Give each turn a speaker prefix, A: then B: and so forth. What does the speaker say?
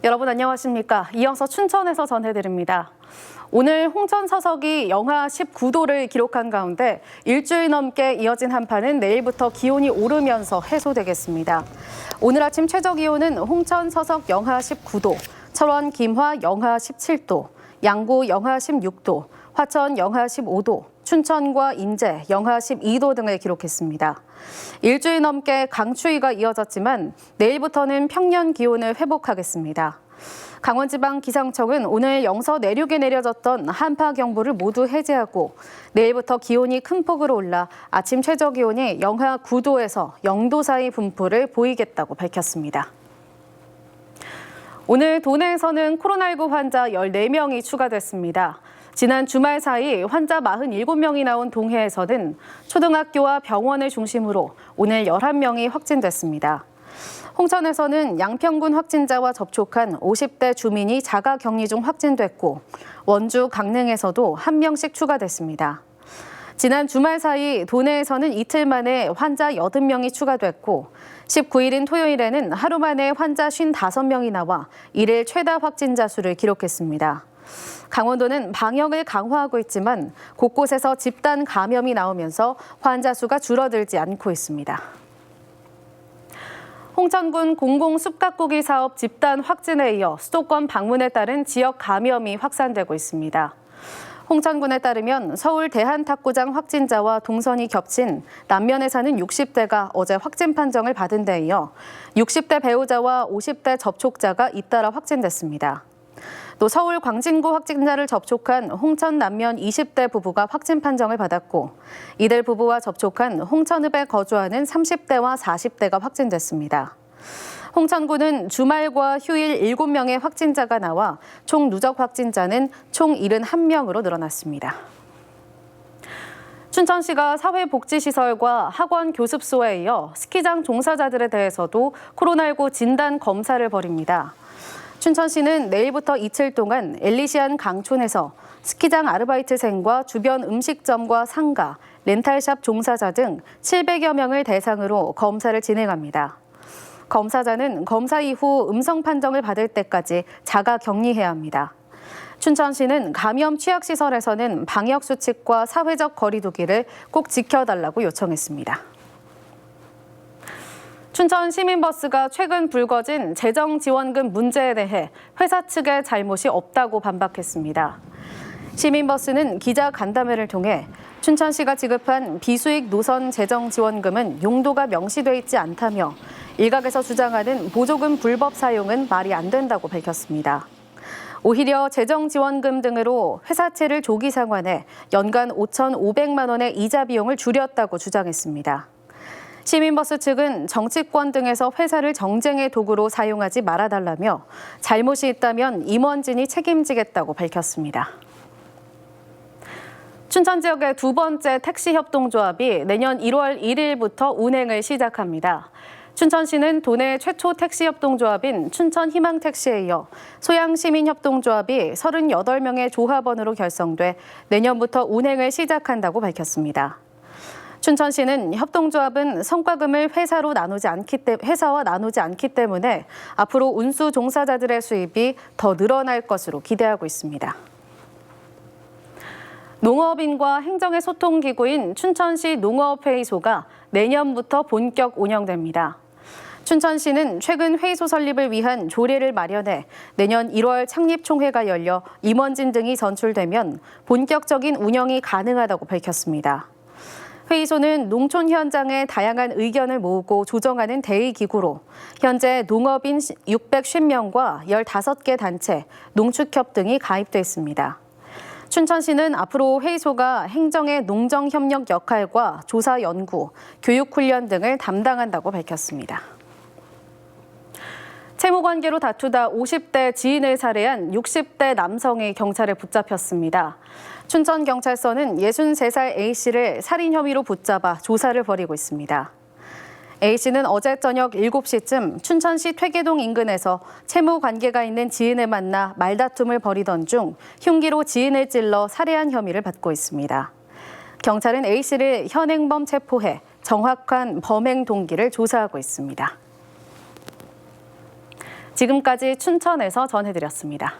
A: 여러분 안녕하십니까? 이어서 춘천에서 전해드립니다. 오늘 홍천 서석이 영하 19도를 기록한 가운데 일주일 넘게 이어진 한파는 내일부터 기온이 오르면서 해소되겠습니다. 오늘 아침 최저 기온은 홍천 서석 영하 19도, 철원 김화 영하 17도, 양구 영하 16도, 화천 영하 15도, 춘천과 인제 영하 12도 등을 기록했습니다. 일주일 넘게 강추위가 이어졌지만 내일부터는 평년 기온을 회복하겠습니다. 강원지방기상청은 오늘 영서 내륙에 내려졌던 한파 경보를 모두 해제하고 내일부터 기온이 큰 폭으로 올라 아침 최저 기온이 영하 9도에서 0도 사이 분포를 보이겠다고 밝혔습니다. 오늘 도내에서는 코로나19 환자 14명이 추가됐습니다. 지난 주말 사이 환자 47명이 나온 동해에서는 초등학교와 병원을 중심으로 오늘 11명이 확진됐습니다. 홍천에서는 양평군 확진자와 접촉한 50대 주민이 자가 격리 중 확진됐고 원주, 강릉에서도 1명씩 추가됐습니다. 지난 주말 사이 도내에서는 이틀 만에 환자 80명이 추가됐고 19일인 토요일에는 하루 만에 환자 55명이 나와 이를 최다 확진자 수를 기록했습니다. 강원도는 방역을 강화하고 있지만 곳곳에서 집단 감염이 나오면서 환자 수가 줄어들지 않고 있습니다. 홍천군 공공숲가꾸기 사업 집단 확진에 이어 수도권 방문에 따른 지역 감염이 확산되고 있습니다. 홍천군에 따르면 서울 대한탁구장 확진자와 동선이 겹친 남면에 사는 60대가 어제 확진 판정을 받은 데 이어 60대 배우자와 50대 접촉자가 잇따라 확진됐습니다. 또 서울 광진구 확진자를 접촉한 홍천 남면 20대 부부가 확진 판정을 받았고 이들 부부와 접촉한 홍천읍에 거주하는 30대와 40대가 확진됐습니다. 홍천구는 주말과 휴일 7명의 확진자가 나와 총 누적 확진자는 총 71명으로 늘어났습니다. 춘천시가 사회복지시설과 학원 교습소에 이어 스키장 종사자들에 대해서도 코로나19 진단 검사를 벌입니다. 춘천시는 내일부터 이틀 동안 엘리시안 강촌에서 스키장 아르바이트생과 주변 음식점과 상가, 렌탈샵 종사자 등 700여 명을 대상으로 검사를 진행합니다. 검사자는 검사 이후 음성 판정을 받을 때까지 자가 격리해야 합니다. 춘천시는 감염 취약시설에서는 방역수칙과 사회적 거리 두기를 꼭 지켜달라고 요청했습니다. 춘천 시민버스가 최근 불거진 재정지원금 문제에 대해 회사 측의 잘못이 없다고 반박했습니다. 시민버스는 기자간담회를 통해 춘천시가 지급한 비수익 노선 재정지원금은 용도가 명시돼 있지 않다며 일각에서 주장하는 보조금 불법 사용은 말이 안 된다고 밝혔습니다. 오히려 재정지원금 등으로 회사채를 조기 상환해 연간 5,500만 원의 이자 비용을 줄였다고 주장했습니다. 시민버스 측은 정치권 등에서 회사를 정쟁의 도구로 사용하지 말아달라며 잘못이 있다면 임원진이 책임지겠다고 밝혔습니다. 춘천 지역의 두 번째 택시협동조합이 내년 1월 1일부터 운행을 시작합니다. 춘천시는 도내 최초 택시협동조합인 춘천희망택시에 이어 소양시민협동조합이 38명의 조합원으로 결성돼 내년부터 운행을 시작한다고 밝혔습니다. 춘천시는 협동조합은 성과금을 회사와 나누지 않기 때문에 앞으로 운수 종사자들의 수입이 더 늘어날 것으로 기대하고 있습니다. 농업인과 행정의 소통기구인 춘천시 농업회의소가 내년부터 본격 운영됩니다. 춘천시는 최근 회의소 설립을 위한 조례를 마련해 내년 1월 창립총회가 열려 임원진 등이 선출되면 본격적인 운영이 가능하다고 밝혔습니다. 회의소는 농촌 현장의 다양한 의견을 모으고 조정하는 대의기구로 현재 농업인 650명과 15개 단체, 농축협 등이 가입돼 있습니다. 춘천시는 앞으로 회의소가 행정의 농정협력 역할과 조사 연구, 교육훈련 등을 담당한다고 밝혔습니다. 채무관계로 다투다 50대 지인을 살해한 60대 남성이 경찰에 붙잡혔습니다. 춘천경찰서는 63살 A씨를 살인 혐의로 붙잡아 조사를 벌이고 있습니다. A씨는 어제 저녁 7시쯤 춘천시 퇴계동 인근에서 채무 관계가 있는 지인을 만나 말다툼을 벌이던 중 흉기로 지인을 찔러 살해한 혐의를 받고 있습니다. 경찰은 A씨를 현행범 체포해 정확한 범행 동기를 조사하고 있습니다. 지금까지 춘천에서 전해드렸습니다.